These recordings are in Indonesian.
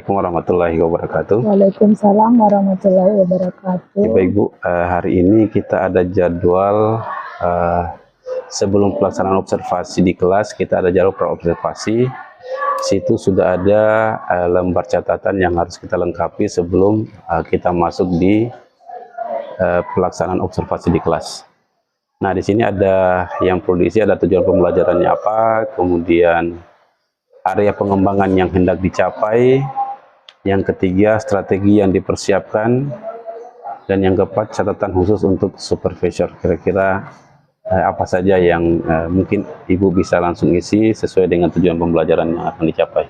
Assalamualaikum warahmatullahi wabarakatuh. Waalaikumsalam warahmatullahi wabarakatuh. Bapak Ibu, hari ini kita ada jadwal sebelum pelaksanaan observasi di kelas, kita ada jadwal praobservasi. Situ sudah ada lembar catatan yang harus kita lengkapi sebelum kita masuk di pelaksanaan observasi di kelas. Nah, di sini ada yang perlu diisi, ada tujuan pembelajarannya apa, kemudian area pengembangan yang hendak dicapai, yang ketiga strategi yang dipersiapkan, dan yang keempat catatan khusus untuk supervisor. Kira-kira apa saja yang mungkin Ibu bisa langsung isi sesuai dengan tujuan pembelajaran yang akan dicapai.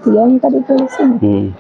Tiga yang tadi tulisin.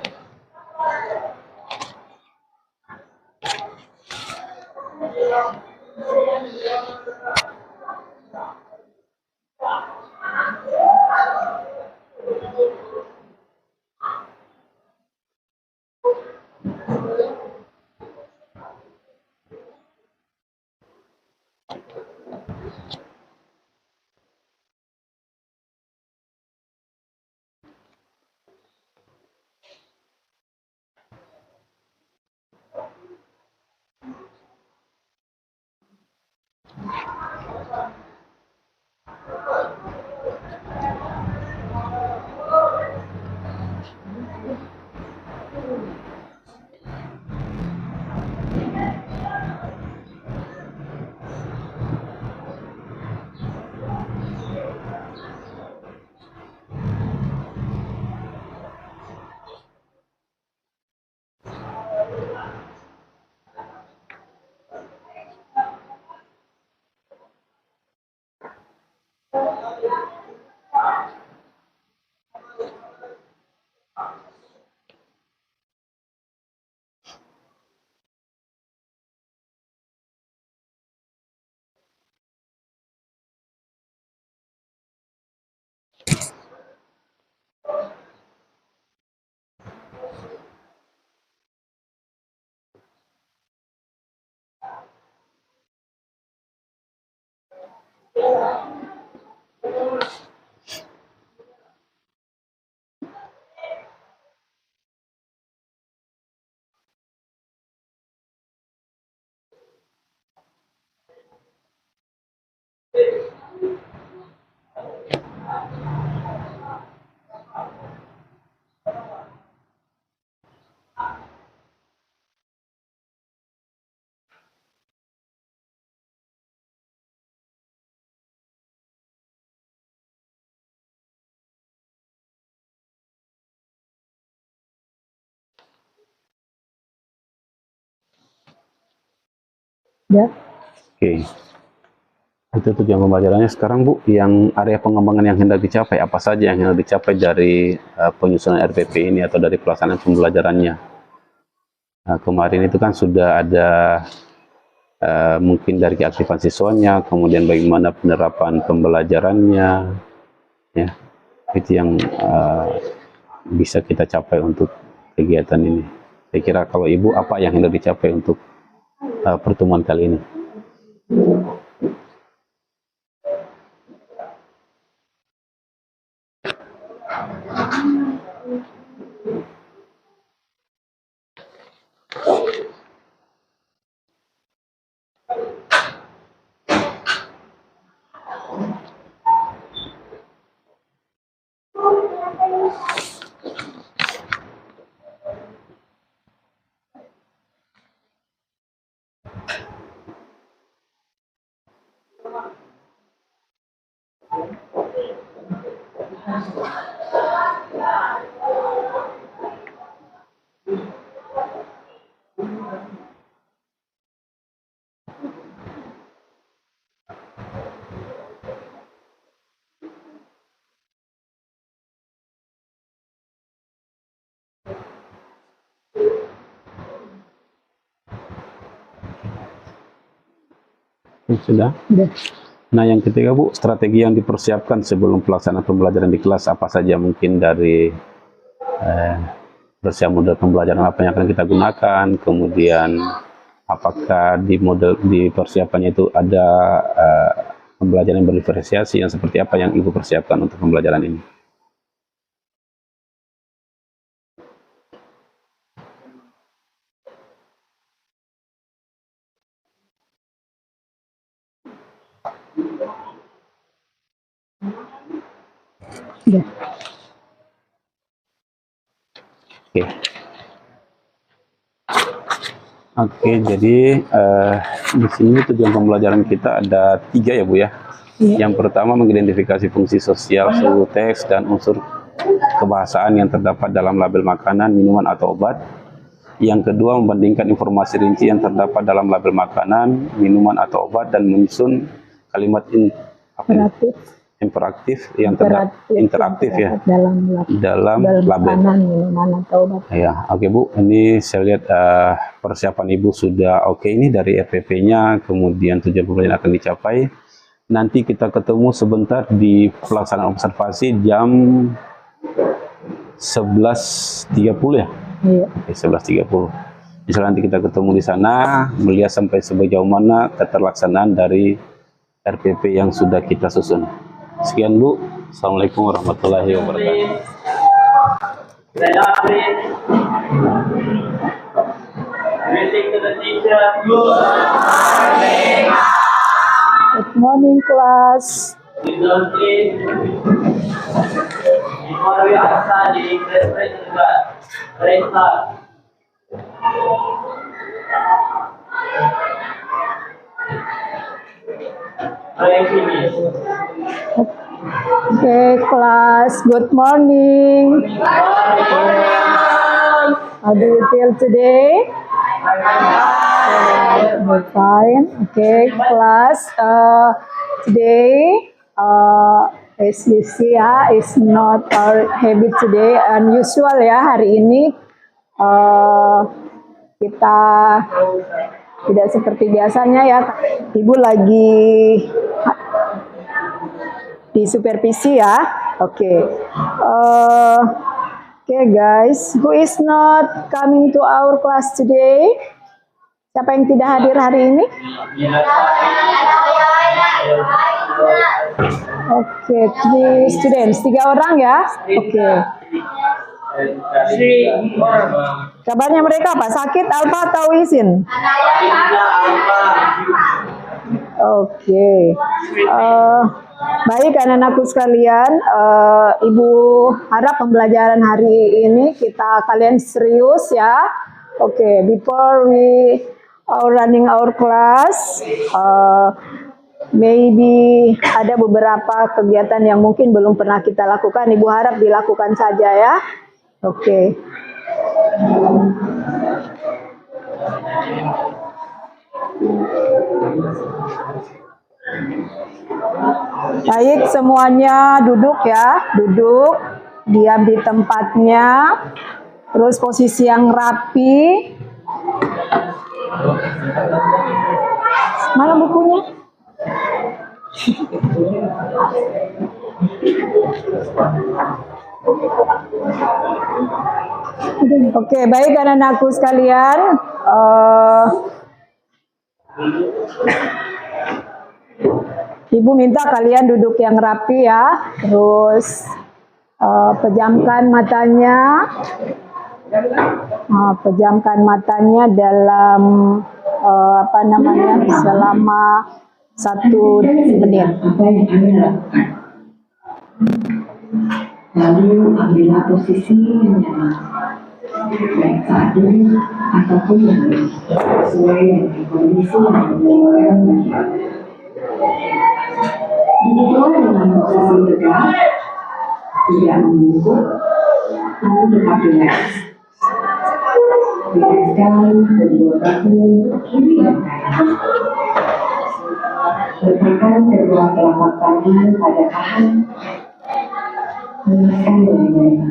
Ya. Oke. Itu tujuan pembelajarannya. Sekarang Bu, yang area pengembangan yang hendak dicapai, apa saja yang hendak dicapai dari penyusunan RPP ini atau dari pelaksanaan pembelajarannya? Nah, kemarin itu kan sudah ada mungkin dari keaktifan siswanya, kemudian bagaimana penerapan pembelajarannya, ya itu yang bisa kita capai untuk kegiatan ini. Saya kira kalau Ibu, apa yang hendak dicapai untuk pertemuan kali ini? Sudah. Udah. Nah, yang ketiga Bu, strategi yang dipersiapkan sebelum pelaksanaan pembelajaran di kelas apa saja, mungkin dari persiapan model pembelajaran apa yang akan kita gunakan, kemudian apakah di model di persiapannya itu ada pembelajaran yang berdiferensiasi, yang seperti apa yang Ibu persiapkan untuk pembelajaran ini? Udah. Oke. Oke, jadi di sini tujuan pembelajaran kita ada 3 ya Bu ya. Iya. Yang pertama mengidentifikasi fungsi sosial seluruh teks dan unsur kebahasaan yang terdapat dalam label makanan, minuman atau obat. Yang kedua membandingkan informasi rinci yang terdapat dalam label makanan, minuman atau obat dan menyusun kalimat interaktif yang interaktif ya dalam label. Makanan, minuman atau obat. Ya, oke Bu, ini saya lihat persiapan Ibu sudah oke ini dari RPP-nya, kemudian tujuan pembelajaran akan dicapai. Nanti kita ketemu sebentar di pelaksanaan observasi jam 11.30 ya? Iya. Oke, 11.30. Misalnya nanti kita ketemu di sana, melihat sampai sejauh mana keterlaksanaan dari RPP yang sudah kita susun. Sekian Bu. Assalamualaikum warahmatullahi wabarakatuh. Good morning, class. Okay, class. Good morning. How do you feel today? Fine. Okay, class. Today, as you see, is not our habit today. Unusual ya hari ini. Kita tidak seperti biasanya ya. Ibu lagi di supervisi ya. Oke. Okay guys, who is not coming to our class today? Siapa yang tidak hadir hari ini? Oke, 3 students, 3 orang ya. Oke. Kabarnya mereka apa? Sakit, alfa atau izin? Oke. Baik anak-anakku sekalian, Ibu harap pembelajaran hari ini kalian serius ya. Oke, before we are running our class, maybe ada beberapa kegiatan yang mungkin belum pernah kita lakukan. Ibu harap dilakukan saja ya. Oke. Baik, semuanya duduk ya, duduk, diam di tempatnya, terus posisi yang rapi. Mana bukunya? Oke, baik anak-anakku sekalian. Ibu minta kalian duduk yang rapi ya, terus pejamkan matanya, dalam selama 1 menit. Lalu ambillah posisi yang nyaman, baik saat duduk ataupun berdiri, sesuai dengan kondisi yang dimiliki bagi Anda. Duduklah dengan posisi tegak, tidak membungkuk, lalu tetap rileks. Rilekskan kedua bahu kiri dan kanan. Letakkan kedua telapak tangan pada paha. Lepaskan dari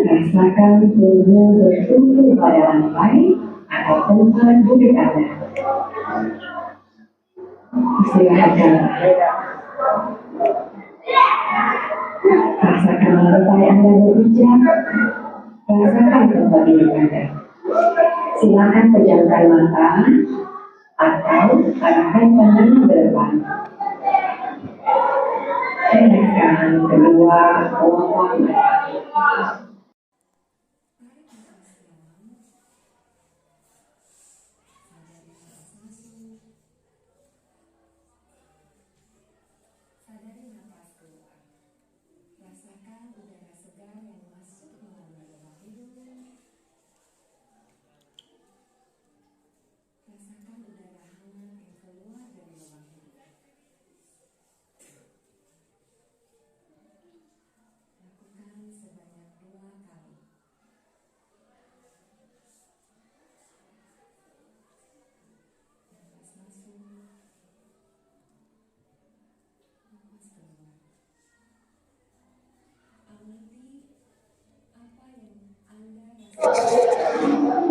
rasakan tubuh bertumpu pada lantai atau tempat duduk Anda. Istirahatkanlah. Rasakan lantai Anda berpijak. Rasakan kembali ibadah. Silakan pejamkan mata atau arahkan pandangan ke depan. Rilekskan kedua kelompok mata.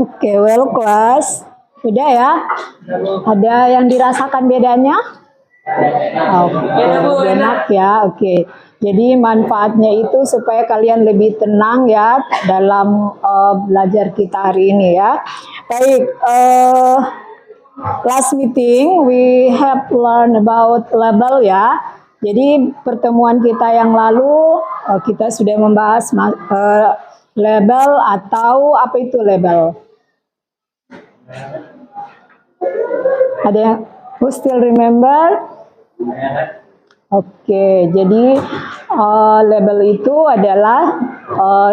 Oke, well class. Udah ya? Ada yang dirasakan bedanya? Oke, enak ya. Oke. Jadi manfaatnya itu supaya kalian lebih tenang ya dalam belajar kita hari ini ya. Baik, last meeting we have learned about label ya. Jadi pertemuan kita yang lalu kita sudah membahas label atau apa itu label? Ada yang who still remember? Oke, jadi label itu adalah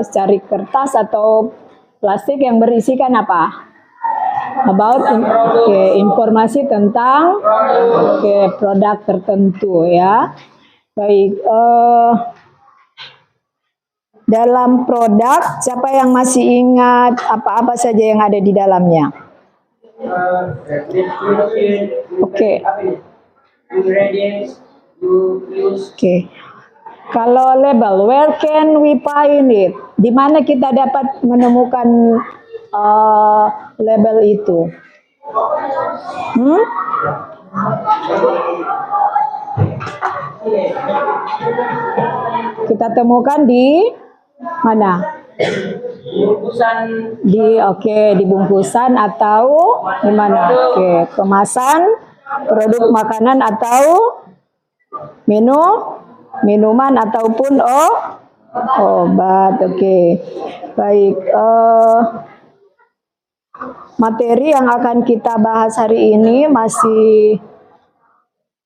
secari kertas atau plastik yang berisikan apa? About informasi tentang produk tertentu ya. Baik, dalam produk siapa yang masih ingat apa-apa saja yang ada di dalamnya? Oke. Oke. Kalau label, where can we find it? Di mana kita dapat menemukan label itu? Kita temukan di mana? Di bungkusan atau di mana? Oke, kemasan produk makanan atau minuman ataupun obat. Oke. Baik, materi yang akan kita bahas hari ini masih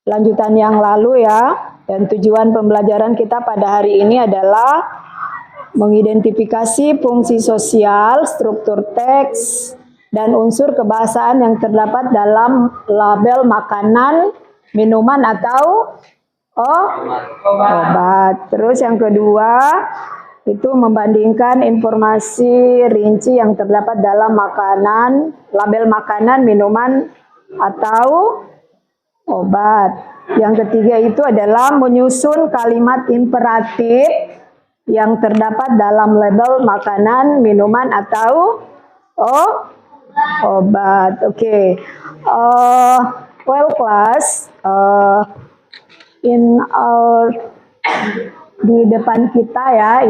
lanjutan yang lalu ya. Dan tujuan pembelajaran kita pada hari ini adalah mengidentifikasi fungsi sosial, struktur teks, dan unsur kebahasaan yang terdapat dalam label makanan, minuman, atau obat. Terus yang kedua, itu membandingkan informasi rinci yang terdapat dalam label makanan, minuman, atau obat. Yang ketiga itu adalah menyusun kalimat imperatif yang terdapat dalam label makanan, minuman, atau obat. Oke. Well class, di depan kita ya,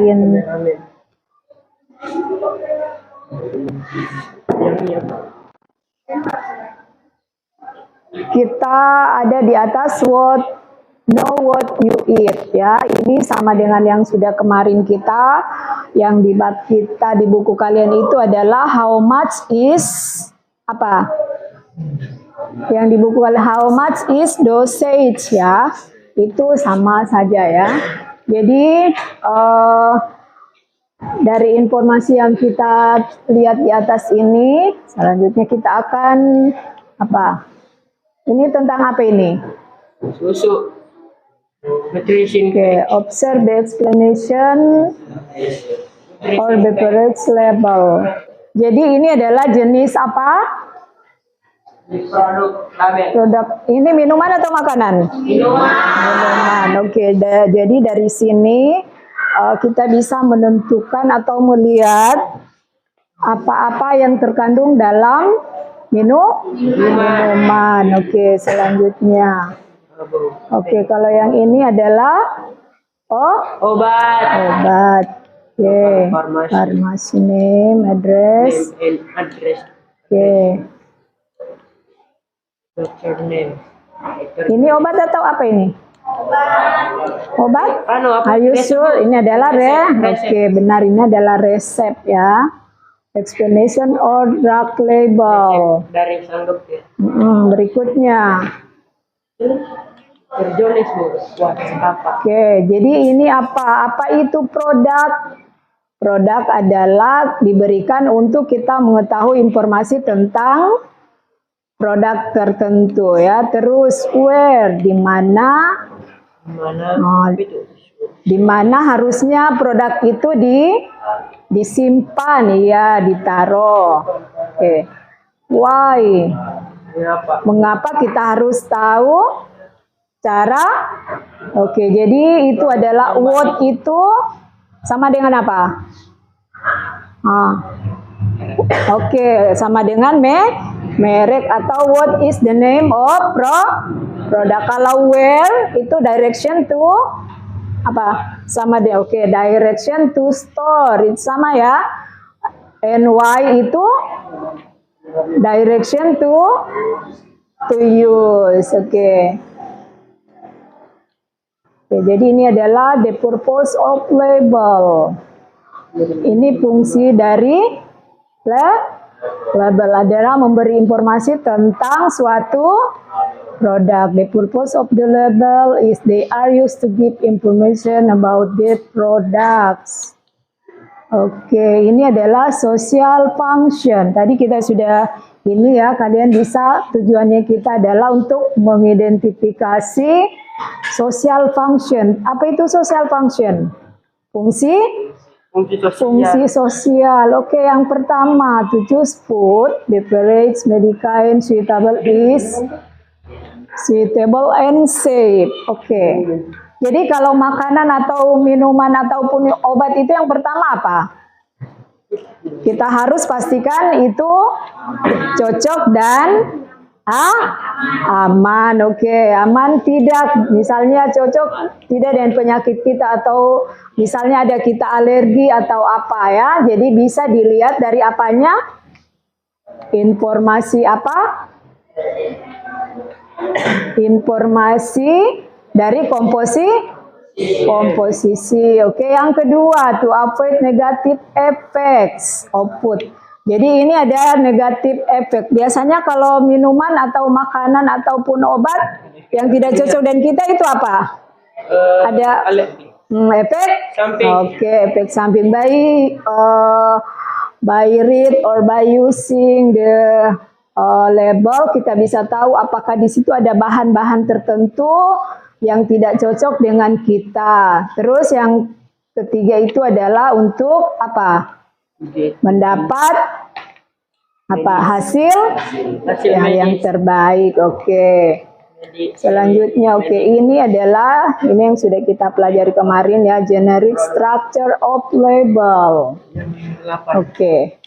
kita ada di atas know what you eat ya. Ini sama dengan yang sudah kemarin kita, yang di bab kita di buku kalian itu adalah how much is apa? Yang di buku kalian how much is dosage ya. Itu sama saja ya. Jadi dari informasi yang kita lihat di atas ini, selanjutnya kita akan apa? Ini tentang apa ini? Susu. Nutrition. Okay, observe the explanation or beverage label. Jadi ini adalah jenis apa? Produk label. Produk ini minuman atau makanan? Minuman. Oke, jadi dari sini kita bisa menentukan atau melihat apa-apa yang terkandung dalam minuman. Oke, selanjutnya. Oke, kalau yang ini adalah Obat. obat. Oke, Farmasi. farmasi name, address. Name and address. Oke, Doctor name. ini obat atau apa ini? Obat? Anu, apa? Are you Resep, sure? Bu. Ini adalah Resep. Oke, benar, ini adalah resep ya. Explanation or drug label. Dari sang dokter. Berikutnya. Terjolis Bu. Buat apa? Oke, jadi ini apa? Apa itu produk? Produk adalah diberikan untuk kita mengetahui informasi tentang produk tertentu ya. Terus where, di mana? Mana? Itu. Di mana harusnya produk itu disimpan ya, ditaruh. Oke. Why? Kenapa? Mengapa kita harus tahu cara? Oke, jadi itu adalah what itu sama dengan apa? Oke, sama dengan merek atau what is the name of produk. Kalau where itu direction to apa? Sama deh. Oke, direction to store itu sama ya. And why itu direction to use. Oke. Oke, jadi ini adalah the purpose of label. Ini fungsi dari label adalah memberi informasi tentang suatu produk. The purpose of the label is they are used to give information about the products. Oke, ini adalah social function. Tadi kita sudah ini ya, kalian bisa, tujuannya kita adalah untuk mengidentifikasi social function. Apa itu social function? Fungsi sosial. Oke, yang pertama, to choose food, beverage, medicine, suitable and safe. Oke. Jadi kalau makanan atau minuman ataupun obat itu yang pertama apa? Kita harus pastikan itu cocok dan aman. Oke, aman tidak, misalnya cocok tidak dengan penyakit kita atau misalnya ada kita alergi atau apa ya. Jadi bisa dilihat dari apanya? Informasi apa? Informasi dari komposisi. Oke, yang kedua, to avoid negative effects of food. Jadi ini ada negatif efek. Biasanya kalau minuman atau makanan ataupun obat yang tidak cocok dengan kita itu apa? Ada efek samping. Oke, efek samping. By read or by using the label kita bisa tahu apakah di situ ada bahan-bahan tertentu yang tidak cocok dengan kita. Terus yang ketiga itu adalah untuk apa? Mendapat apa? Hasil yang terbaik. Oke. Selanjutnya, oke, ini adalah ini yang sudah kita pelajari kemarin ya, generic structure of label. Oke.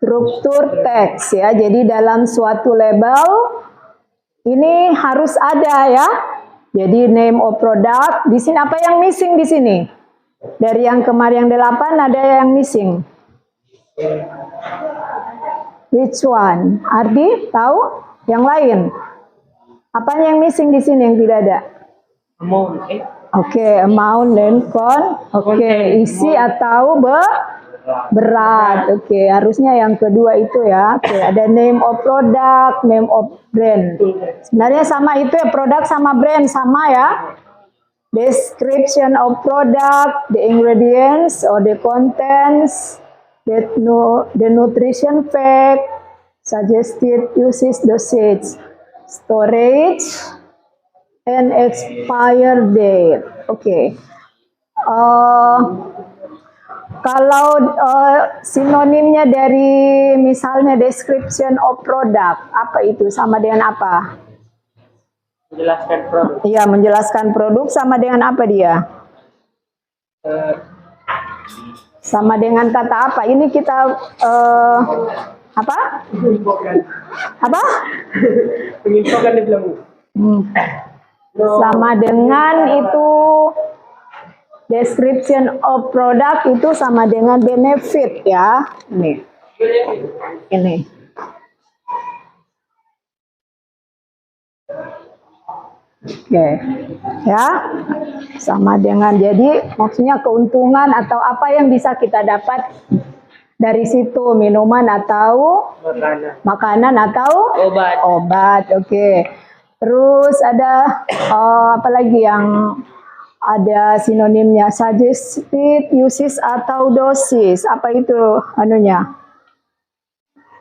Struktur teks ya. Jadi dalam suatu label ini harus ada ya. Jadi name of product. Di sini apa yang missing di sini? Dari yang kemarin yang 8 ada yang missing. Which one? Ardi tahu? Yang lain? Apanya yang missing di sini yang tidak ada? Amount. Oke, amount dan Oke, isi atau berat. Oke, harusnya yang kedua itu ya. Oke, ada name of product, name of brand. Sebenarnya sama itu ya, produk sama brand sama ya. Description of product, the ingredients or the contents, the nutrition fact, suggested uses, dosage, storage, and expire date. Oke. Kalau sinonimnya dari misalnya description of product, apa itu sama dengan apa? Menjelaskan produk. Iya, menjelaskan produk sama dengan apa dia? Sama dengan kata apa? Ini kita Apa? Penginfokan. Apa? Penginfokan di belakang. Sama dengan itu description of product itu sama dengan benefit ya. Ini. Oke. Ya. Sama dengan, jadi maksudnya keuntungan atau apa yang bisa kita dapat dari situ, minuman atau makanan atau obat. Oke. Terus ada apa lagi yang ada sinonimnya, suggested uses atau dosis. Apa itu anunya?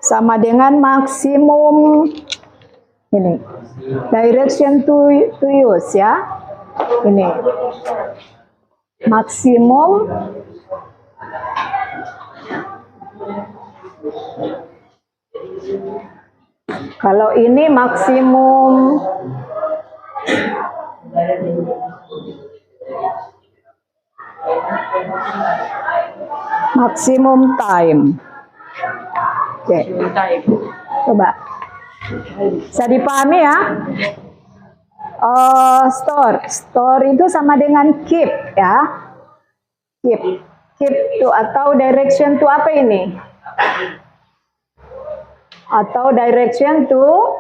Sama dengan maksimum ini. Direction to use ya. Ini. Maksimum kalau ini maksimum time. Oke. Coba. Bisa dipahami ya? Store itu sama dengan keep ya. Keep to atau direction to apa ini? Atau direction to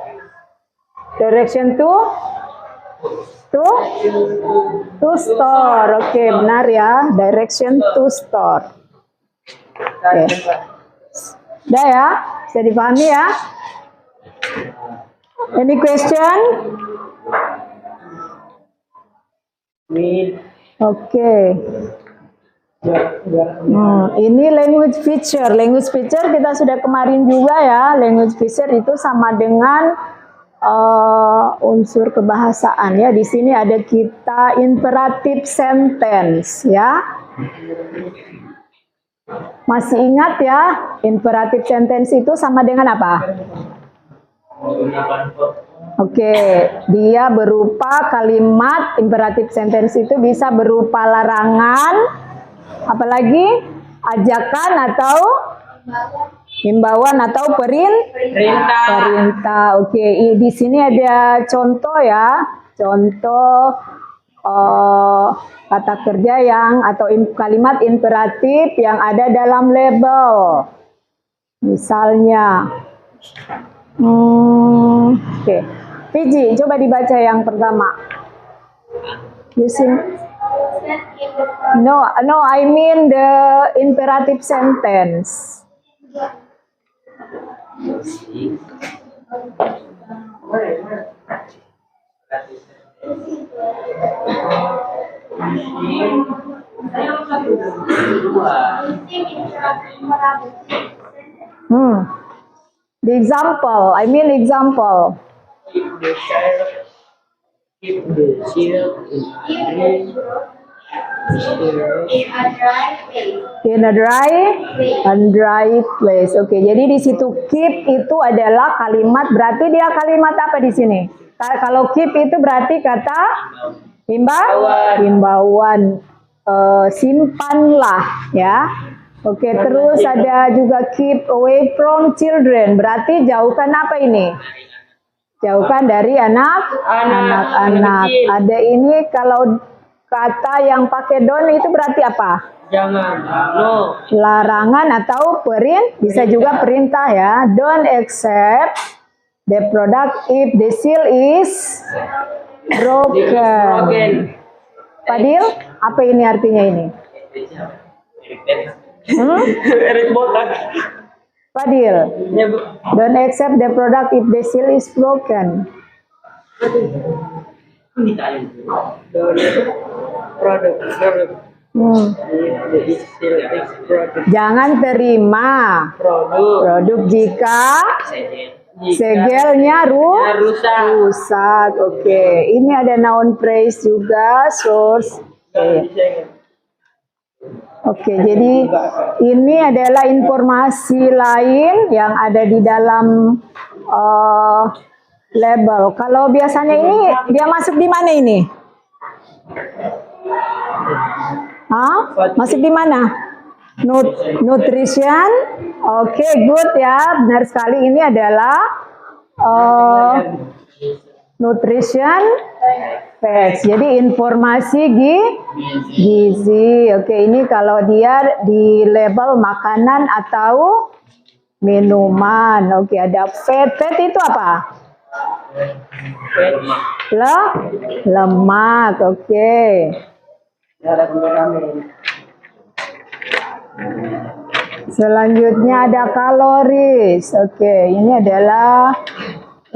store. Oke, benar ya. Direction to store. Oke. Udah ya? Bisa dipahami ya? Any question? Oke. Ini language feature. Language feature kita sudah kemarin juga ya. Language feature itu sama dengan unsur kebahasaan ya. Di sini ada kita imperative sentence ya. Masih ingat ya? Imperative sentence itu sama dengan apa? Oke, dia berupa kalimat. Imperative sentence itu bisa berupa larangan, apalagi ajakan atau himbauan atau perintah. Oke, di sini ada contoh ya. Contoh kata kerja yang atau kalimat imperatif yang ada dalam label. Misalnya, oke. Fiji, coba dibaca yang pertama. Using no, I mean the imperative sentence. The example, I mean example. Keep the shield In a dry place. Oke, jadi di situ keep itu adalah kalimat, berarti dia kalimat apa di sini? Kalau keep itu berarti kata himbauan, simpanlah ya. Oke, terus ada juga keep away from children, berarti jauhkan apa ini? Jauhkan dari anak-anak. Ada ini kalau kata yang pakai don't itu berarti apa? Jangan. No. Larangan atau bisa juga perintah ya. Don't accept the product if the seal is broken. Fadil, apa ini artinya ini? Fadil, don't accept the product if the seal is broken. Jangan terima produk jika segelnya rusak. Oke, ini ada noun phrase juga, source. Oke, jadi ini adalah informasi lain yang ada di dalam label. Kalau biasanya ini dia masuk di mana ini? Masuk di mana? Nutrition. Oke, good ya. Benar sekali, ini adalah nutrition facts. Jadi informasi gizi. Oke, ini kalau dia di label makanan atau minuman. Oke, ada fat. Fat itu apa? Lemak. Oke. Selanjutnya ada kaloris. Oke, ini adalah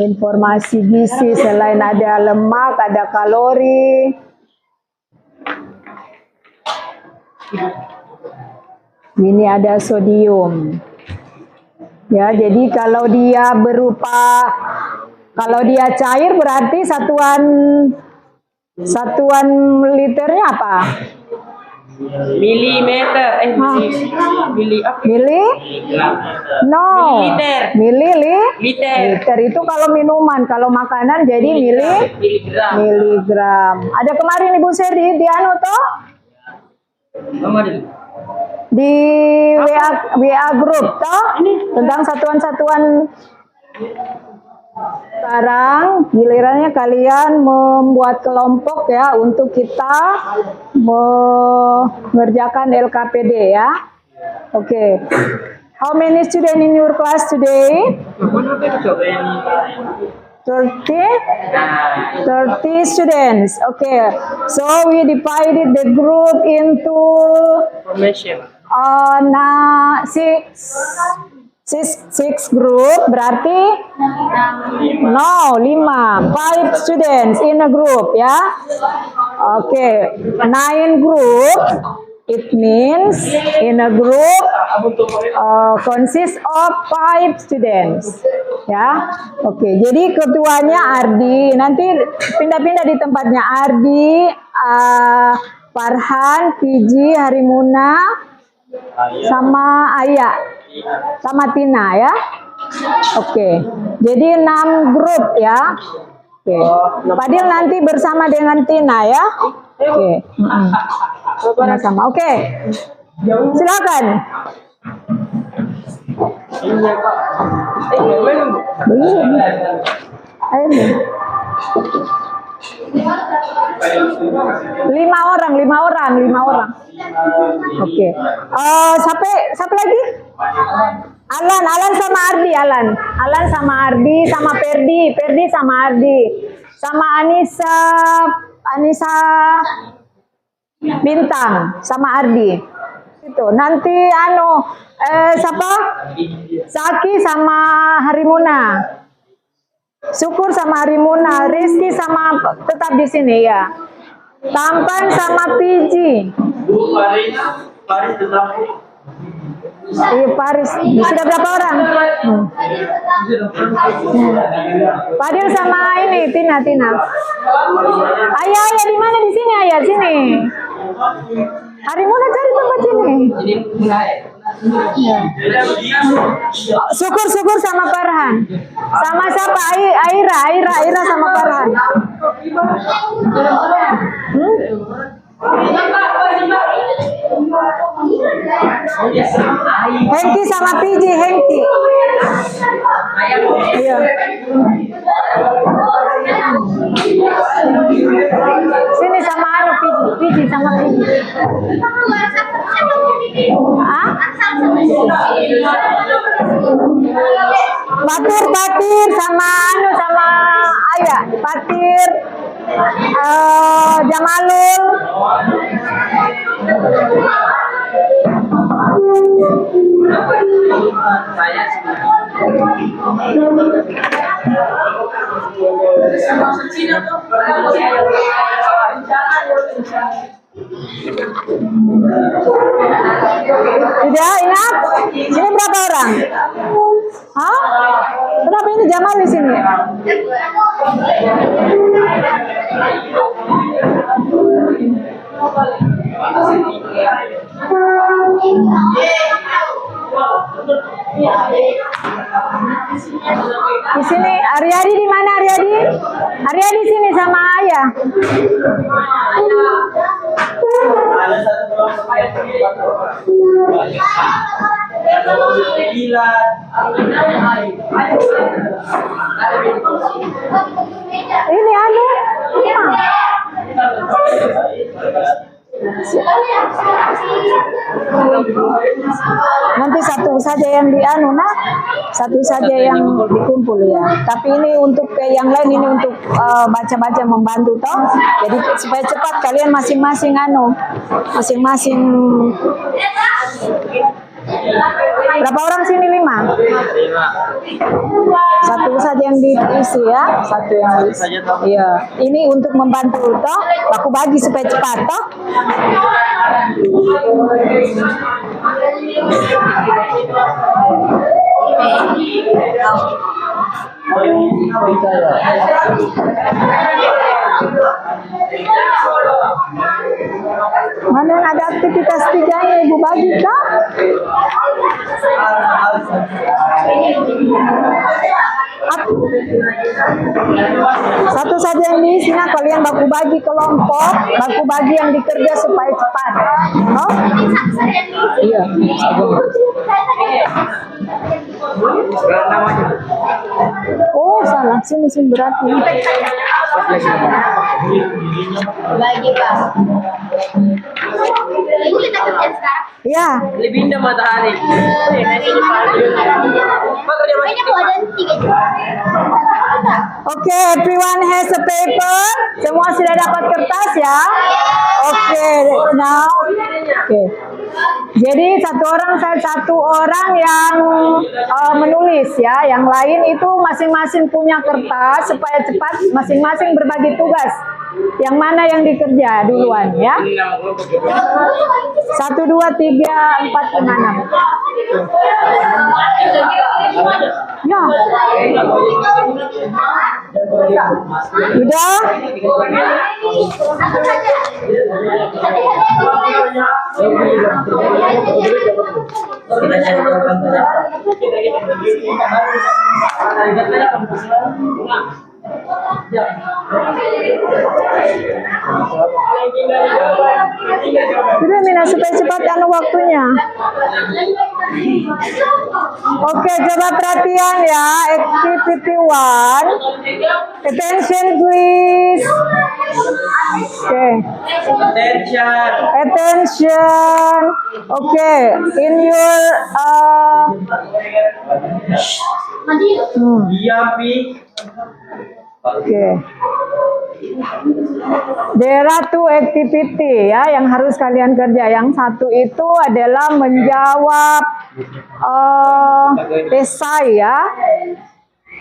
informasi gizi. Selain ada lemak, ada kalori. Ini ada sodium. Ya, jadi kalau dia cair berarti satuan liternya apa? Milimeter. Mili apa? No. Mililiter. Liter itu kalau minuman, kalau makanan jadi miligram. Ada kemarin Ibu Seri di anu toh? Di WA grup toh tentang satuan-satuan. Sekarang gilirannya kalian membuat kelompok ya untuk kita mengerjakan LKPD ya. Oke. How many students in your class today? 30 students. Okay. So we divided the group into six group, berarti 5 students in a group ya. Oke, 9 group. It means in a group consists of 5 students ya. Oke, jadi ketuanya Ardi. Nanti pindah-pindah di tempatnya Ardi, Farhan, Fiji, Harimuna, sama Ayah. Sama Tina ya. Oke. Jadi 6 grup ya. Oke. Fadil nanti bersama dengan Tina ya. Oke. Sama-sama. Oke. Silakan. Ayo. 5 orang. Oke. Siapa lagi? Alan sama Ardi, Alan sama Ardi, sama Ferdi sama Ardi, sama Anissa Bintang sama Ardi. Itu nanti siapa? Saki sama Harimuna. Syukur sama Harimuna, Rizky sama tetap di sini ya. Tampan sama Piji. Iya, Paris. Sudah berapa orang? Fadil sama ini Tina. Ayah di mana di sini Ayah? Sini. Harimuna cari tempat sini. Ya. Syukur sama Farhan. Sama siapa? Aira sama Farhan. Hengki sama Piji, Hengki. Iya. Sini sama Piji sama Piji. Patir sama sama Ayah. Patir, Jamalul. Sudah ingat? Sini berapa orang? Hah? Kenapa ini Jamal di sini? Di sini Aryadi di mana Aryadi? Aryadi sini sama Ayah. Ini anu. Nanti satu saja yang di anu nah, satu saja yang dikumpul ya. Tapi ini untuk yang lain ini untuk baca-baca membantu toh. Jadi supaya cepat kalian masing-masing anu, masing-masing. Berapa orang sini? 5? Satu saja yang diisi ya, satu yang diisi. Iya, ini untuk membantu toh. Aku bagi supaya cepat toh. Mana yang ada aktivitas 3-nya Ibu bagi kah? Satu saja yang diisi, nah kalian baku bagi kelompok, baku bagi yang dikerja supaya cepat. Oh? Iya. Oh salah, sini berarti. Bagi Pak. Ini kita kerja sekarang. Ya. Lebih indah matahari. Ini ada 3. Oke, everyone has a paper. Semua sudah dapat kertas ya. Oke, now. Oke. Jadi satu orang yang menulis ya. Yang lain itu masing-masing punya kertas supaya cepat masing-masing berbagi tugas. Yang mana yang dikerja duluan ya? 1, 2, 3, 4, 5, 6. Ya. Udah? Sudah Mina supaya cepat anu waktunya. Oke, coba perhatian ya. Activity 1. Attention please. Oke. Attention. Oke, in your Oke. There are 2 activity ya yang harus kalian kerja. Yang satu itu adalah menjawab esai ya.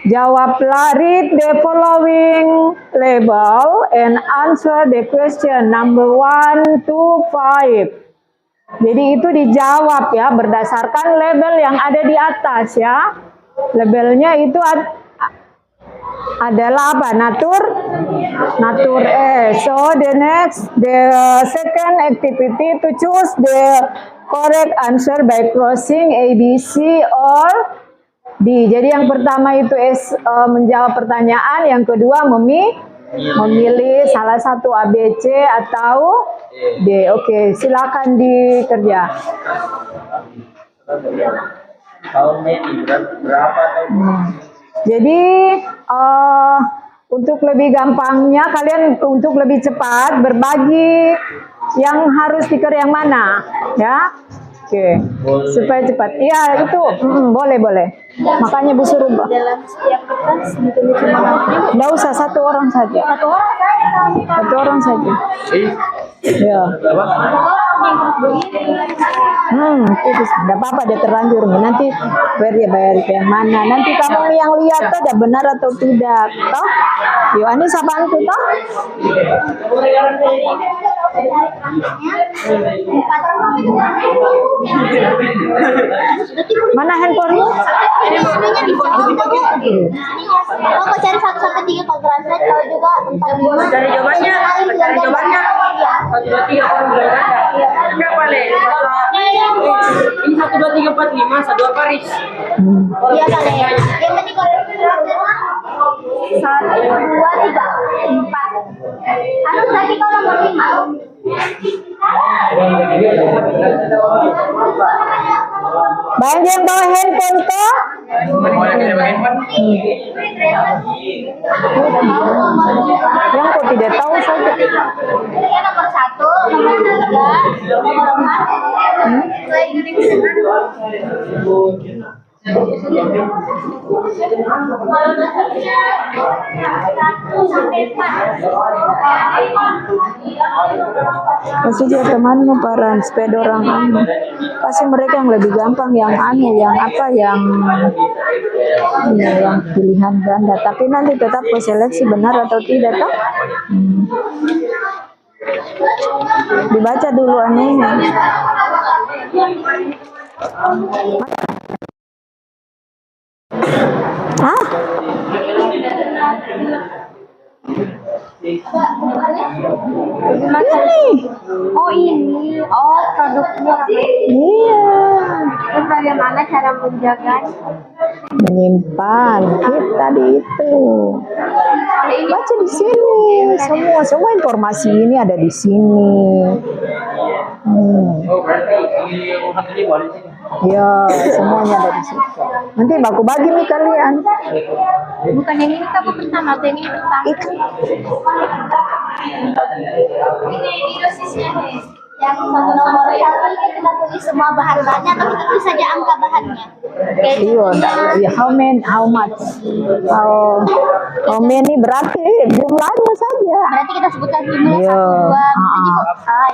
Jawablah, read the following label and answer the question number 1 to 5. Jadi itu dijawab ya berdasarkan label yang ada di atas ya. Labelnya itu adalah apa? Natur E. So the second activity to choose the correct answer by crossing A, B, C or D. Jadi yang pertama itu menjawab pertanyaan, yang kedua memilih salah satu A, B, C atau D. Oke, silakan dikerja. Jadi untuk lebih gampangnya kalian untuk lebih cepat berbagi yang harus dikerja yang mana ya. Oke, supaya cepat. Iya itu boleh. Makanya Bu suruh Dalam setiap kertas ditulis namanya. Nggak usah, 1 orang saja. 1 orang saja. Ya. Itu tidak apa-apa, dia terlanjur. Nanti bayar yang mana. Nanti kamu yang lihat tuh ada benar atau tidak. Toh? Yuk, ini siapaan tuh toh? Mana handphonemu? Aku cari 1 sampai 3 kalau translate, kalau juga 4 5. Cari jawabannya. 1, 2, 3 orang berada. Berapa Le? Ini 1, 2, 3, 4, 5, 1, 2 Paris. Iya kali ya. Yang penting kalau 1, 2, 3, 4. Anu tadi kalau nomor 5. Banyak yang bawa handphone toh? Yang kok tidak tahu saja. Ini nomor 1, nomor 3, nomor 4. Pasti dia temanmu paran sepeda orang anu. Pasti mereka yang lebih gampang yang anu, yang apa yang ya, yang pilihan ganda. Tapi nanti tetap ke seleksi benar atau tidak toh? Dibaca dulu anunya. Ah, ini. Oh ini, oh produknya. Iya. Terus bagaimana cara menjaganya? Menyimpan kita di itu. Baca di sini. Semua informasi ini ada di sini. Ya, semuanya ada di situ. Nanti baku bagi nih kalian. Bukan yang ini kamu pertama atau yang ini pertama? Itu. Ini dosisnya nih. Yang nomor 1 ini kita tulis semua bahan-bahannya atau kita tulis saja angka bahannya. Iya, ya how much, how many berarti jumlahnya saja. Berarti kita sebutkan jumlahnya Iya, 1,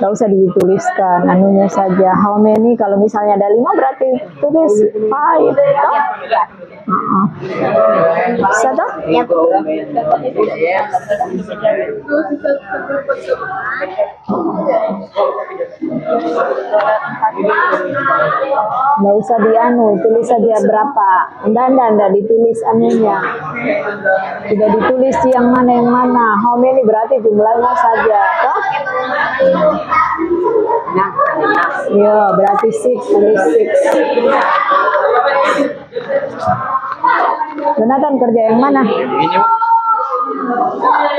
2, nggak usah dituliskan anunya saja. How many kalau misalnya ada 5 berarti tulis 5, toh? Bisa toh? Ya. Nggak usah dianu, tulis saja berapa. Enggak ditulis anunya. Tidak ditulis yang mana. How many berarti jumlahnya saja, toh? Iya, berarti 6, tulis 6. Gunakan kerja yang mana?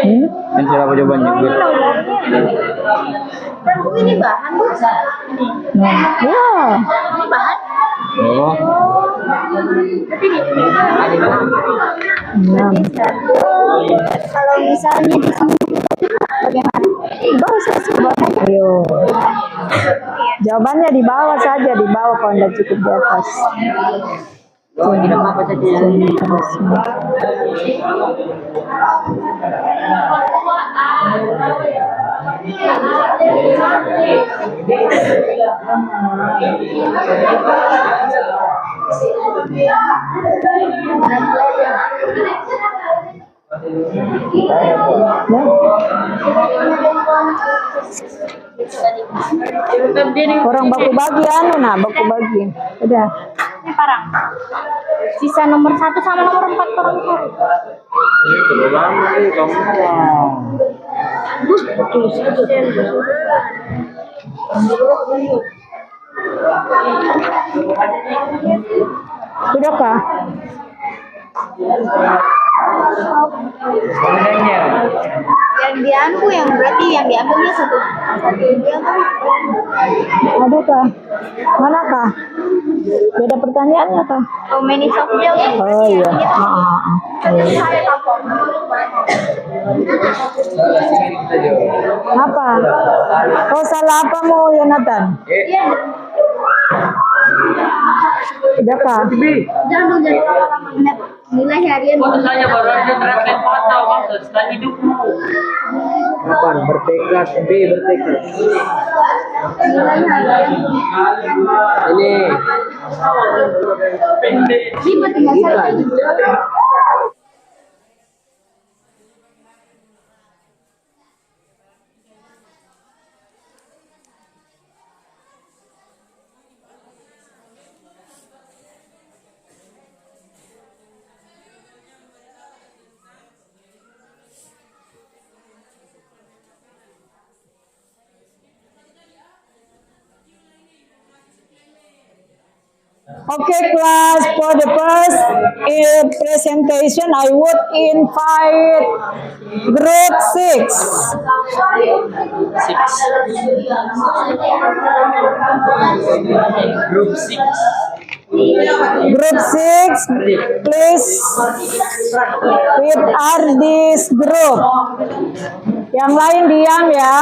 Ini siapa jawabannya? Ini bahan Bu. Ya. Ini bahan. Oh, Kalau misalnya bagaimana? Enggak usah sebutannya. Ayo. Jawabannya di bawah saja, di bawah kalau tidak cukup di atas. Apa saja? Orang baku bagi baku bagi. Udah. Ini parang. Sisa nomor 1 sama nomor 4 orang cari. Sudahkah? Yang berarti yang diambilnya satu diambil. Adakah? Manakah? Beda pertanyaannya kah? How many soft gel? Oh iya. Apa? Oh salah apa mau Yonatan? Iya. Adakah? Jangan nilai harian. Foto saja baru ada translate foto maksud setelah hidupmu. Kapan bertekad bertekad Nilai harian. ini Lima tinggal satu. Okay, class, for the first presentation, I would invite group 6. Group 6. Group 6, please with Ardis group. Yang lain diam ya.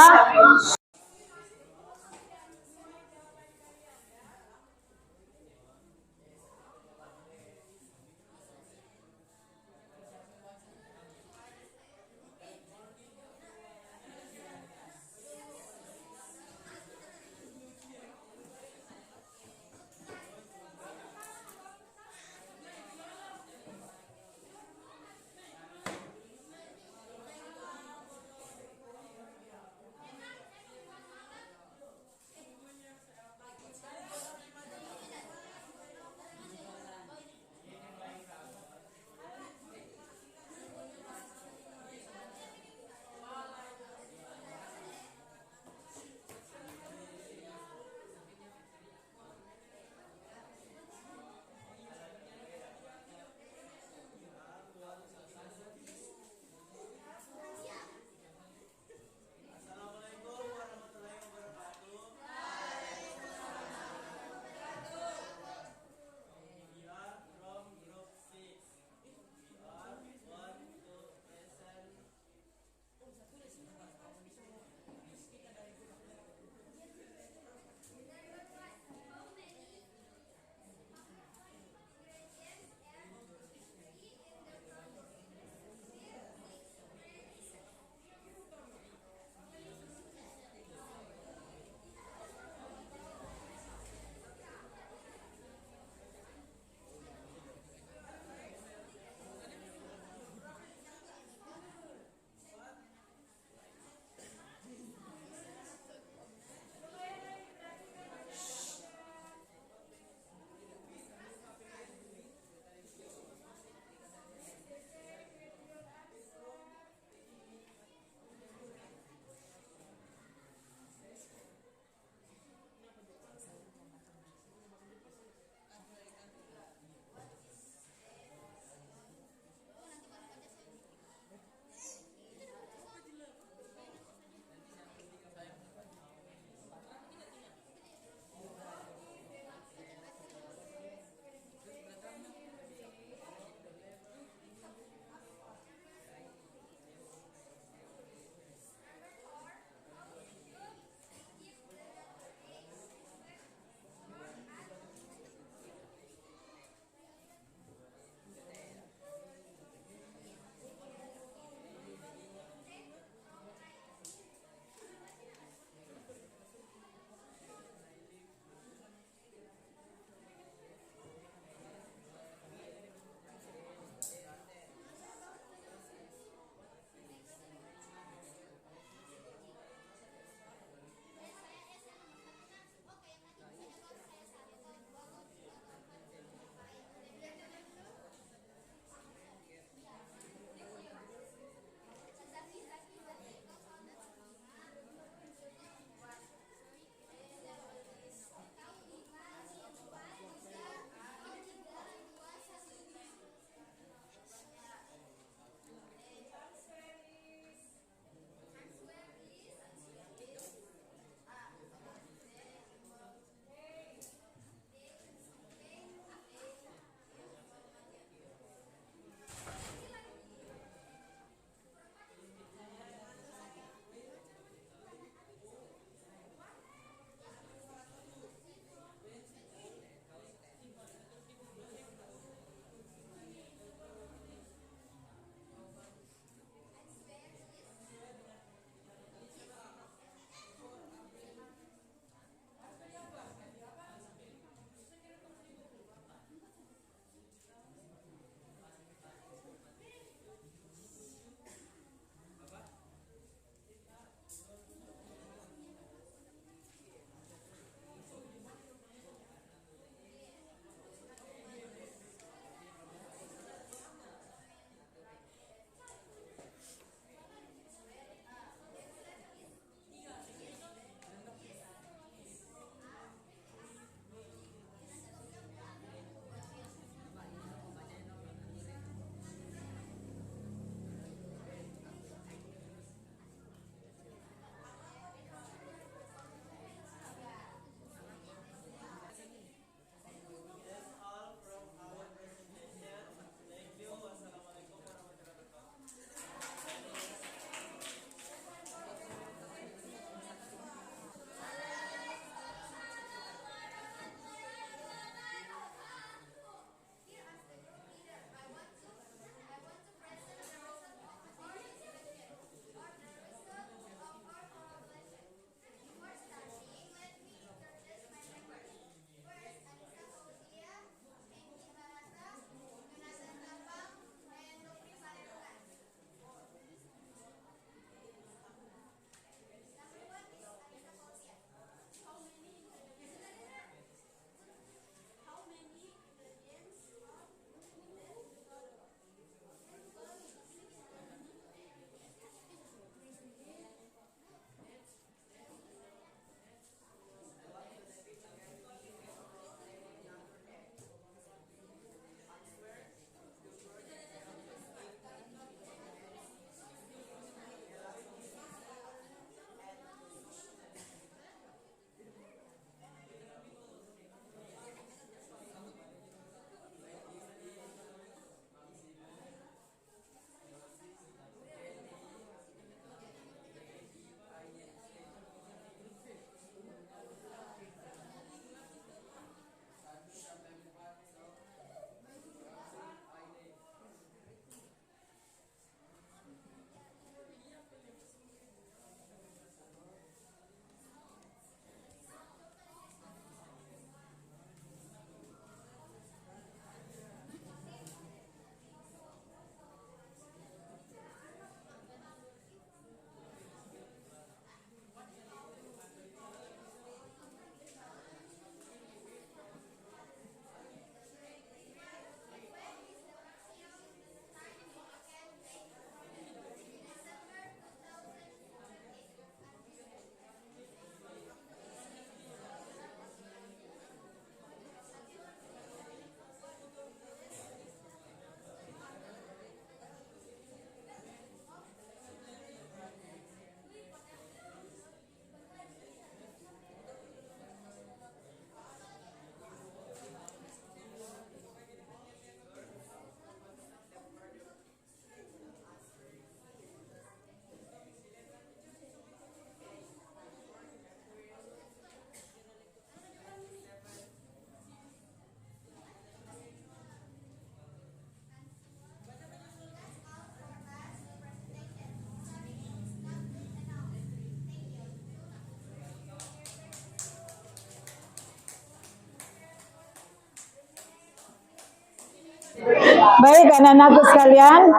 Baik anak-anakku sekalian.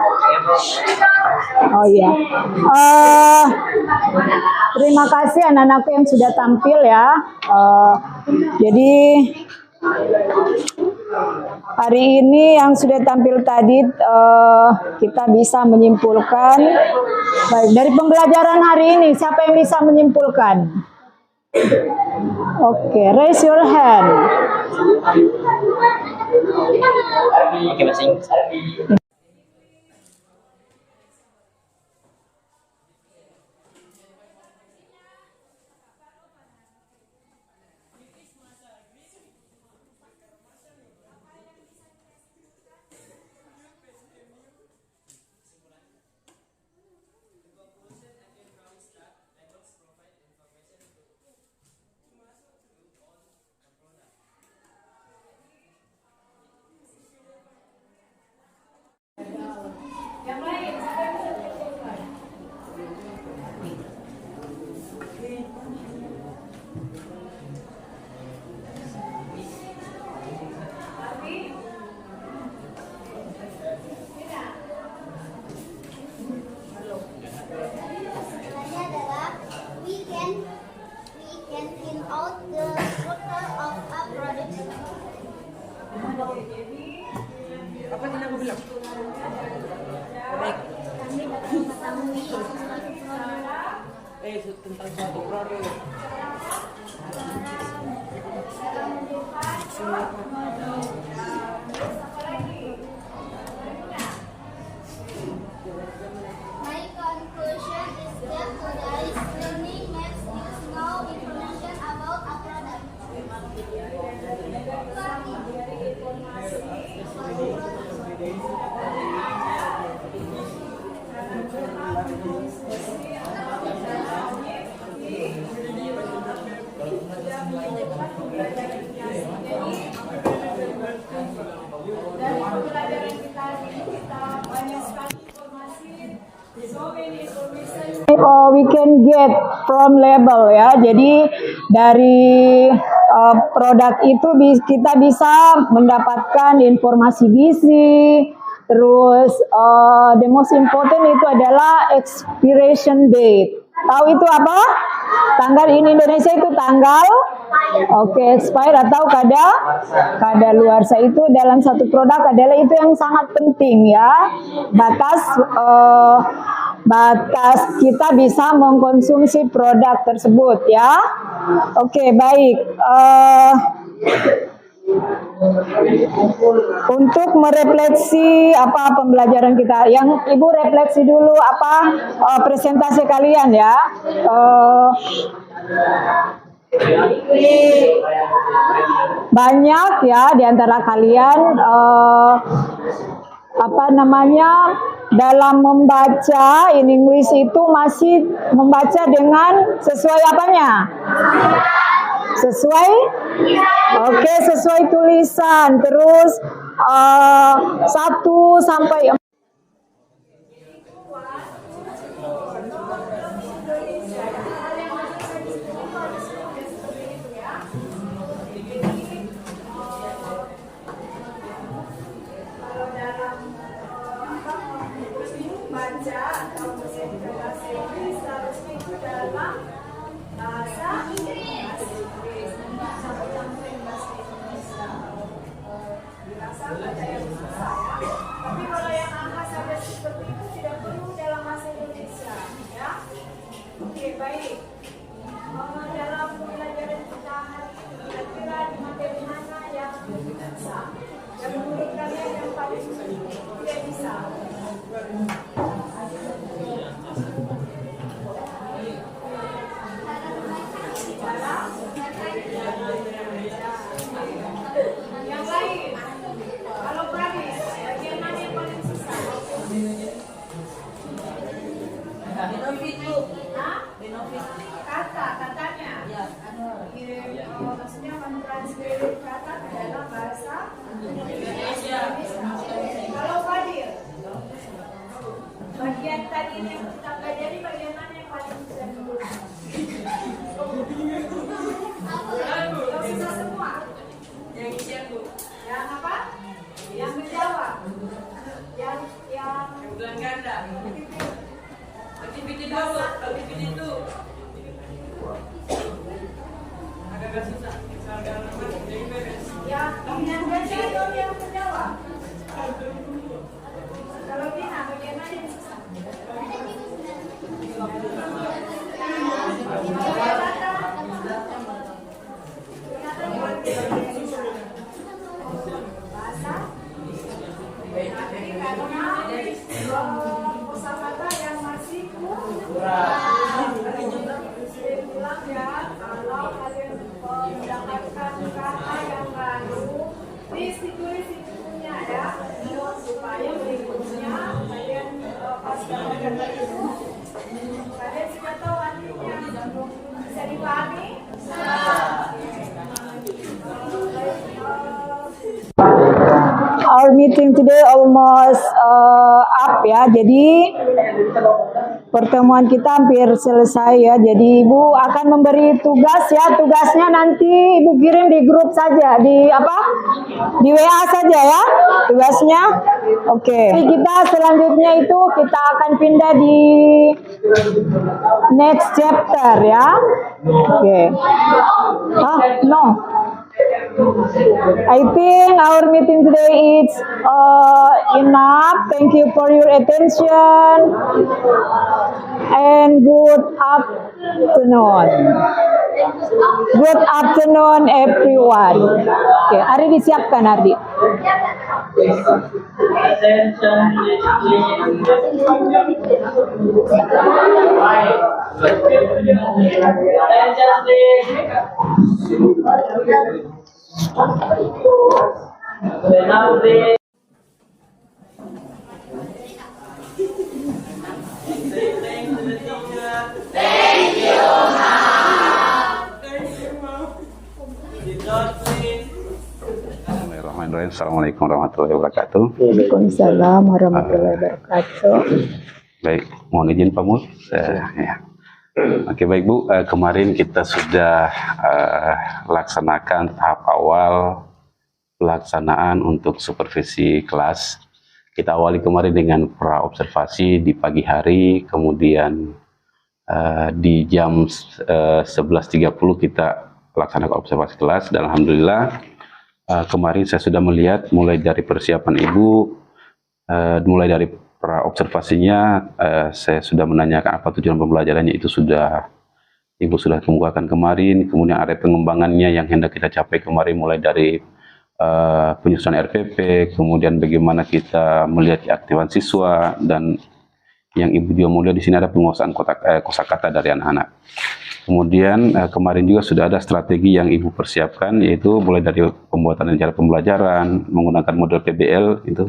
Oh iya. Terima kasih anak-anakku yang sudah tampil ya. Jadi hari ini yang sudah tampil tadi kita bisa menyimpulkan. Baik, dari pembelajaran hari ini siapa yang bisa menyimpulkan? Oke, raise your hand. Pertanyaannya adalah we can fill out the structure of a product. Apa yang aku bilang? Kami dapat mengetahui Tentang suatu produk. my conclusion is that today's learning makes you know information about a product. We can get from label ya. Jadi dari produk itu kita bisa mendapatkan informasi gizi. Terus the most important itu adalah expiration date. Tahu itu apa? Tanggal in Indonesia itu tanggal expire atau kadaluarsa itu dalam satu produk adalah itu yang sangat penting ya. Batas kita bisa mengkonsumsi produk tersebut ya. Oke, baik. Untuk merefleksi apa pembelajaran kita, yang Ibu refleksi dulu apa presentasi kalian ya. Banyak ya di antara kalian dalam membaca in English itu masih membaca dengan sesuai apanya? Sesuai tulisan. Terus 1 sampai 4. Baca atau menjadikan bahasa Inggris seharusnya itu dalam bahasa Inggris. Sampai campur bahasa Indonesia. Dirasa ada yang susah ya. Tapi kalau yang angka sampai seperti itu tidak perlu dalam bahasa Indonesia, ya. Oke, baik. Dalam pembelajaran kita hari ini, kira-kira di materi mana yang bisa? Yang menurut kalian yang paling tidak bisa? Yang lain, kalau Pramis, bagian mana yang paling susah? Katanya. Maksudnya mentranslate kata ke dalam bahasa Indonesia. Kalau Fadil, bagian tadi yang kita pelajari bagian mana yang paling susah dulu? Yang susah semua. Yang isi aku. Yang apa? Yang menjawab. Activity 2, Bu. Activity 2. Agak susah. Ya, yang baca atau yang menjawab? Kalau Tina, bagaimana yang susah? Kosakata yang masih kurang ya, kalau kalian mendapatkan kata yang baru, please ditulis di bukunya ya, supaya berikutnya kalian pas dapat kata itu, kalian sudah tahu artinya. Bisa dipahami? Our meeting today almost up ya, jadi pertemuan kita hampir selesai ya. Jadi Ibu akan memberi tugas ya, tugasnya nanti Ibu kirim di grup saja, di apa? Di WA saja ya, tugasnya. Oke. Jadi kita selanjutnya itu kita akan pindah di next chapter ya. Oke. No. I think our meeting today is enough. Thank you for your attention and good afternoon. Good afternoon everyone. Oke, Ari disiapkan Ardi. Bismillahirrahmanirrahim. Assalamualaikum warahmatullahi wabarakatuh. Waalaikumsalam warahmatullahi wabarakatuh. Baik, mohon izin Pak Mul. Ya. Oke, baik Bu, kemarin kita sudah laksanakan tahap awal pelaksanaan untuk supervisi kelas. Kita awali kemarin dengan pra-observasi di pagi hari, kemudian di jam 11.30 kita laksanakan observasi kelas, dan alhamdulillah kemarin saya sudah melihat mulai dari persiapan Ibu, mulai dari pra-observasinya, saya sudah menanyakan apa tujuan pembelajarannya, itu sudah Ibu sudah kemukakan kemarin. Kemudian area pengembangannya yang hendak kita capai kemarin, mulai dari penyusunan RPP, kemudian bagaimana kita melihat keaktifan siswa, dan yang Ibu juga melihat di sini ada penguasaan kosakata dari anak-anak. Kemudian kemarin juga sudah ada strategi yang Ibu persiapkan, yaitu mulai dari pembuatan rencana pembelajaran menggunakan model PBL itu.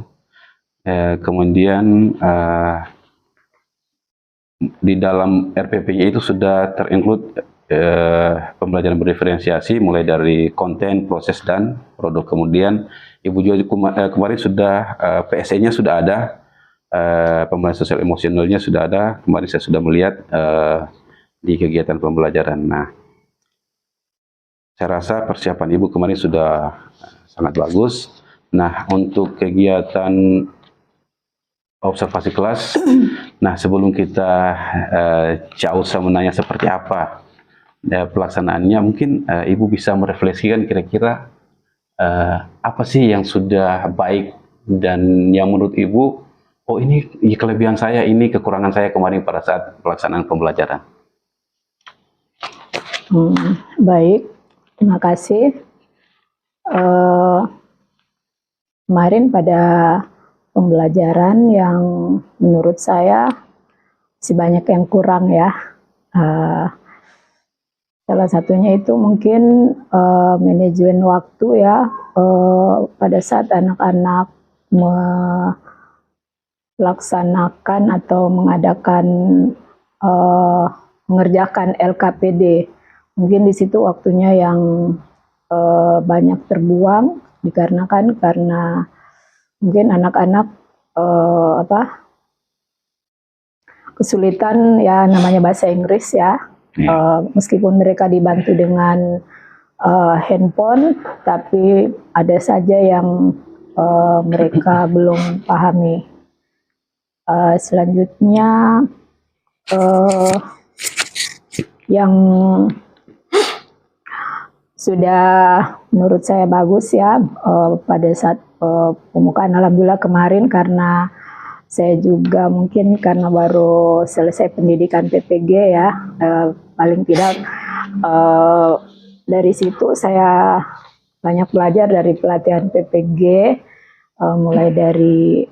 Kemudian di dalam RPP-nya itu sudah terinclude pembelajaran berdiferensiasi mulai dari konten, proses, dan produk. Kemudian Ibu juga kemarin sudah PSE-nya sudah ada, pembelajaran sosial emosionalnya sudah ada. Kemarin saya sudah melihat di kegiatan pembelajaran. Nah, saya rasa persiapan Ibu kemarin sudah sangat bagus. Nah, untuk kegiatan observasi kelas, nah sebelum kita jauh menanya seperti apa pelaksanaannya, mungkin Ibu bisa merefleksikan kira-kira apa sih yang sudah baik dan yang menurut Ibu, oh ini kelebihan saya, ini kekurangan saya kemarin pada saat pelaksanaan pembelajaran. Baik, terima kasih. Kemarin pada pembelajaran yang menurut saya masih banyak yang kurang ya. Salah satunya itu mungkin manajemen waktu ya, pada saat anak-anak melaksanakan atau mengadakan mengerjakan LKPD. Mungkin di situ waktunya yang banyak terbuang dikarenakan karena mungkin anak-anak kesulitan ya, namanya bahasa Inggris ya. Meskipun mereka dibantu dengan handphone, tapi ada saja yang mereka belum pahami. Selanjutnya yang sudah menurut saya bagus ya pada saat pembukaan, alhamdulillah kemarin, karena saya juga mungkin karena baru selesai pendidikan PPG ya, paling tidak dari situ saya banyak belajar dari pelatihan PPG, mulai dari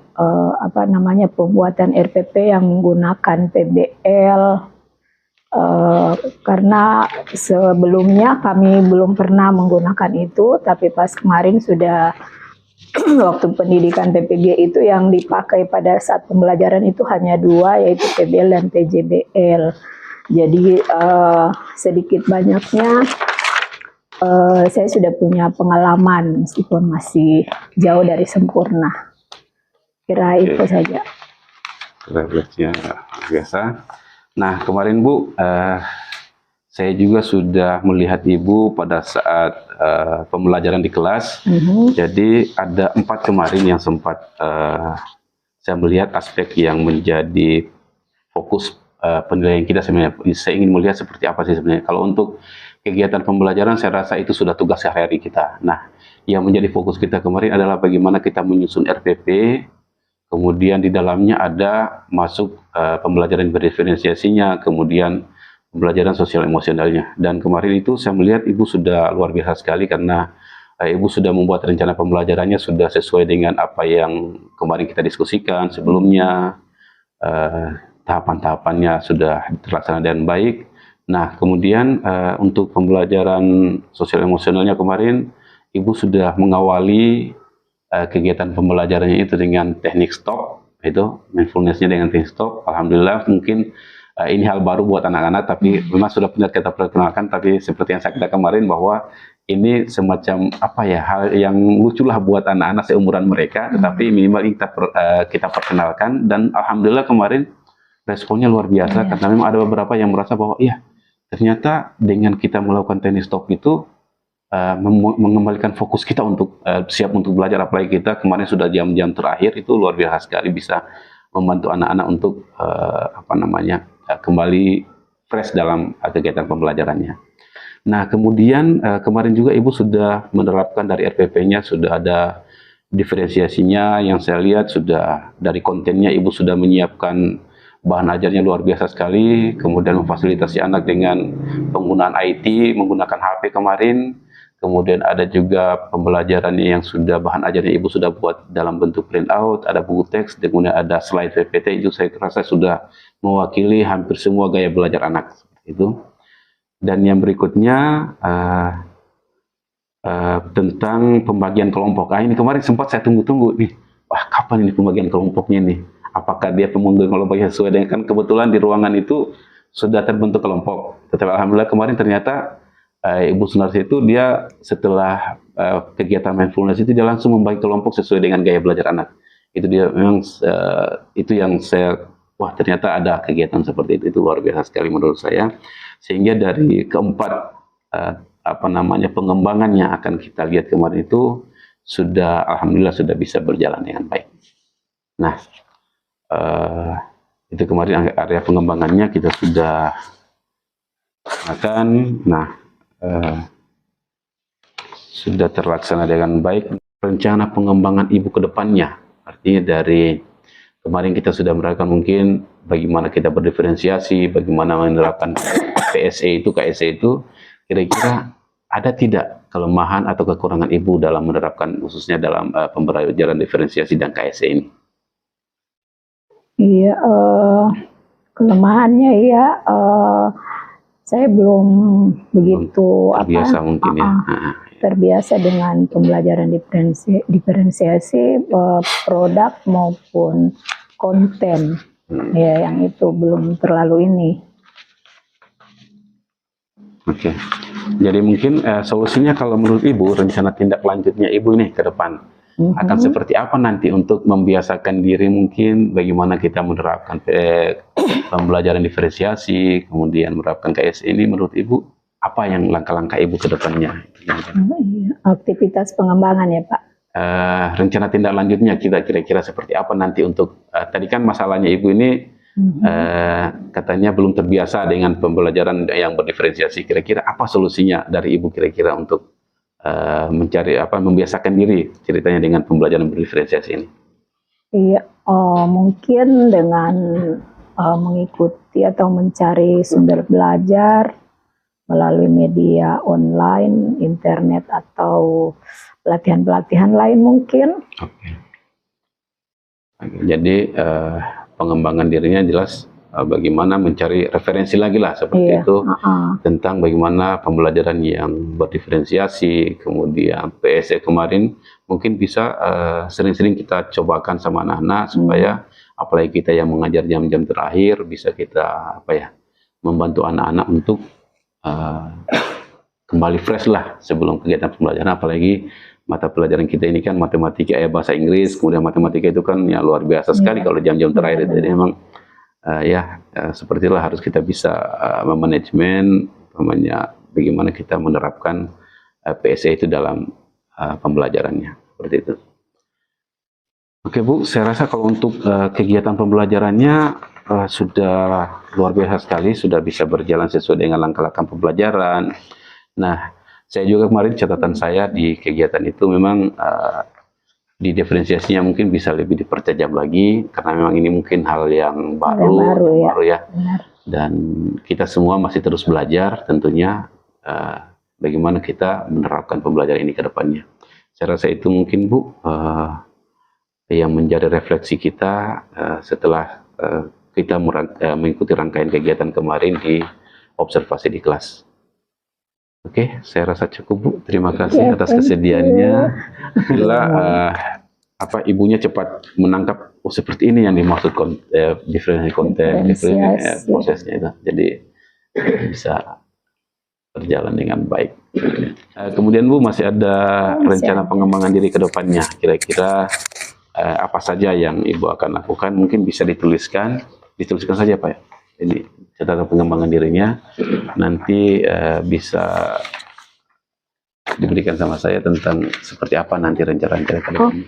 pembuatan RPP yang menggunakan PBL, karena sebelumnya kami belum pernah menggunakan itu, tapi pas kemarin sudah waktu pendidikan PPG itu yang dipakai pada saat pembelajaran itu hanya dua, yaitu PBL dan PJBL. Jadi sedikit banyaknya saya sudah punya pengalaman meskipun masih jauh dari sempurna. Kira itu saja. Refleksinya biasa. Nah, kemarin Bu, saya juga sudah melihat Ibu pada saat pembelajaran di kelas. Jadi ada 4 kemarin yang sempat saya melihat aspek yang menjadi fokus penilaian kita sebenarnya. Saya ingin melihat seperti apa sih sebenarnya. Kalau untuk kegiatan pembelajaran, saya rasa itu sudah tugas sehari-hari kita. Nah, yang menjadi fokus kita kemarin adalah bagaimana kita menyusun RPP, kemudian di dalamnya ada masuk pembelajaran berdiferensiasinya, kemudian pembelajaran sosial emosionalnya. Dan kemarin itu saya melihat Ibu sudah luar biasa sekali karena Ibu sudah membuat rencana pembelajarannya sudah sesuai dengan apa yang kemarin kita diskusikan sebelumnya. Tahapan-tahapannya sudah terlaksana dengan baik. Nah, kemudian untuk pembelajaran sosial emosionalnya kemarin, Ibu sudah mengawali kegiatan pembelajarannya itu dengan teknik stop, itu mindfulness-nya dengan teknik stop. Alhamdulillah, mungkin ini hal baru buat anak-anak, tapi memang sudah pernah kita perkenalkan, tapi seperti yang saya katakan kemarin bahwa ini semacam apa ya, hal yang lucu lah buat anak-anak seumuran mereka, tetapi minimal kita perkenalkan, dan alhamdulillah kemarin responnya luar biasa, karena memang ada beberapa yang merasa bahwa iya, ternyata dengan kita melakukan teknik stop itu mengembalikan fokus kita untuk siap untuk belajar, apalagi kita kemarin sudah jam-jam terakhir, itu luar biasa sekali bisa membantu anak-anak untuk kembali fresh dalam kegiatan pembelajarannya. Nah, kemudian kemarin juga Ibu sudah menerapkan dari RPP-nya, sudah ada diferensiasinya, yang saya lihat sudah dari kontennya Ibu sudah menyiapkan bahan ajarnya luar biasa sekali, kemudian memfasilitasi anak dengan penggunaan IT, menggunakan HP kemarin, kemudian ada juga pembelajarannya yang sudah bahan ajarnya Ibu sudah buat dalam bentuk printout, ada buku teks, kemudian ada slide PPT, itu saya rasa sudah mewakili hampir semua gaya belajar anak itu. Dan yang berikutnya tentang pembagian kelompok. Ini kemarin sempat saya tunggu-tunggu nih, wah kapan ini pembagian kelompoknya nih? Apakah dia pembagian kelompoknya sesuai dengan, kan kebetulan di ruangan itu sudah terbentuk kelompok. Tetapi alhamdulillah kemarin ternyata Ibu Sunarsi itu dia setelah kegiatan mindfulness itu dia langsung membagi kelompok sesuai dengan gaya belajar anak. Itu dia memang itu yang saya, wah ternyata ada kegiatan seperti itu luar biasa sekali menurut saya. Sehingga dari keempat pengembangannya akan kita lihat kemarin itu sudah alhamdulillah sudah bisa berjalan dengan baik. Nah, itu kemarin area pengembangannya kita sudah akan, sudah terlaksana dengan baik. Rencana pengembangan Ibu ke depannya, artinya dari kemarin kita sudah merasakan mungkin bagaimana kita berdiferensiasi, bagaimana menerapkan PSE itu, KSE itu, kira-kira ada tidak kelemahan atau kekurangan Ibu dalam menerapkan khususnya dalam pembelajaran diferensiasi dan KSE ini? Iya, kelemahannya ya, saya belum begitu terbiasa mungkin ya. Terbiasa dengan pembelajaran diferensiasi produk maupun konten, ya yang itu belum terlalu ini. Oke, jadi mungkin solusinya kalau menurut Ibu, rencana tindak lanjutnya Ibu nih ke depan akan seperti apa nanti untuk membiasakan diri, mungkin bagaimana kita menerapkan pembelajaran diferensiasi, kemudian menerapkan KS ini, menurut Ibu apa yang langkah-langkah Ibu ke depannya? Aktivitas pengembangan ya Pak. rencana tindak lanjutnya kita kira-kira seperti apa nanti untuk tadi kan masalahnya ibu ini katanya belum terbiasa dengan pembelajaran yang berdiferensiasi. Kira-kira apa solusinya dari ibu kira-kira untuk mencari membiasakan diri ceritanya dengan pembelajaran berdiferensiasi ini? Iya, mungkin dengan mengikuti atau mencari sumber belajar melalui media online, internet, atau pelatihan-pelatihan lain mungkin. Oke. Jadi pengembangan dirinya jelas bagaimana mencari referensi lagi lah seperti itu tentang bagaimana pembelajaran yang berdiferensiasi, kemudian PSE kemarin mungkin bisa sering-sering kita cobakan sama anak-anak supaya apalagi kita yang mengajar jam-jam terakhir bisa kita membantu anak-anak untuk kembali fresh lah sebelum kegiatan pembelajaran, apalagi mata pelajaran kita ini kan matematika bahasa Inggris, kemudian matematika itu kan ya luar biasa sekali kalau jam-jam terakhir itu. Jadi memang seperti itulah harus kita bisa memanajemen bagaimana kita menerapkan PSE itu dalam pembelajarannya seperti itu. Oke Bu, saya rasa kalau untuk kegiatan pembelajarannya sudah luar biasa sekali, sudah bisa berjalan sesuai dengan langkah-langkah pembelajaran. Nah, saya juga kemarin catatan saya di kegiatan itu memang di diferensiasinya mungkin bisa lebih dipertajam lagi karena memang ini mungkin hal yang baru ya. Dan kita semua masih terus belajar tentunya bagaimana kita menerapkan pembelajaran ini ke depannya. Saya rasa itu mungkin Bu yang menjadi refleksi kita setelah kita mengikuti rangkaian kegiatan kemarin di observasi di kelas. Oke, saya rasa cukup Bu. Terima kasih atas kesediaannya. Bila ibunya cepat menangkap seperti ini yang dimaksud diferensiasi konten, prosesnya itu. Jadi bisa berjalan dengan baik. Kemudian Bu masih ada rencana pengembangan diri ke depannya. Kira-kira apa saja yang Ibu akan lakukan? Mungkin bisa dituliskan saja Pak ya. Ini catatan pengembangan dirinya nanti bisa diberikan sama saya tentang seperti apa nanti rencana ke depannya.